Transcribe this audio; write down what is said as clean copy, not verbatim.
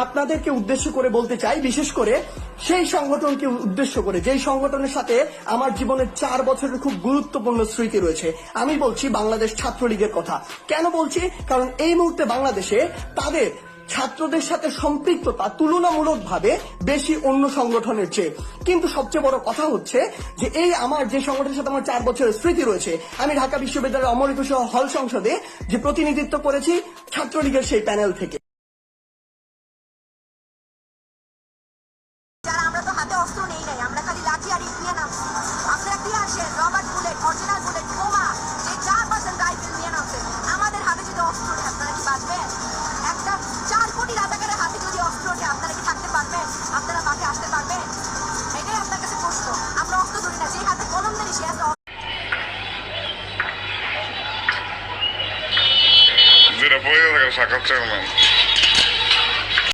আপনাদেরকে উদ্দেশ্য করে বলতে চাই, বিশেষ করে সেই সংগঠনকে উদ্দেশ্য করে যেই সংগঠনের সাথে আমার জীবনের 4 বছরের খুব গুরুত্বপূর্ণ স্মৃতি রয়েছে। আমি বলছি বাংলাদেশ ছাত্রলীগের কথা। কেন বলছি? কারণ এই মুহূর্তে বাংলাদেশে তাদের ছাত্রদের সাথে সম্পৃক্ততা তুলনামূলকভাবে বেশি অন্য সংগঠনের চেয়ে। কিন্তু সবচেয়ে বড় কথা হচ্ছে যে এই আমার যে সংগঠনের সাথে আমার 4 বছরের স্মৃতি রয়েছে, আমি ঢাকা বিশ্ববিদ্যালয়ের অমর একুশে হল সংসদে যে প্রতিনিধিত্ব করেছি ছাত্রলীগের সেই প্যানেল থেকে। আমরা তো হাতে অস্ত্র নেই নাই, আমরা খালি লাঠি আর ইট নিয়ে নামছি। আপনারা কি আসেন রবার্ট বুলেট, অরিজিনাল বুলেট, বোমা, যে 4% রাইফেল নিয়ে নামছেন। আমাদের হাতে যদি অস্ত্র নেই আপনারা কি বাঁচবেন? একটা 4 কোটি রাজাকারের হাতে যদি অস্ত্র নেই আপনারা কি থাকতে পারবেন? আপনারা মাঠে আসতে পারবেন? এটাই আপনার কাছে প্রশ্ন। আমরা অস্ত্র ধরি না, যে হাতে কলম ধরি সে হাতে যেটা বইতে থাকে সাক্ষাৎ চেয়ারম্যান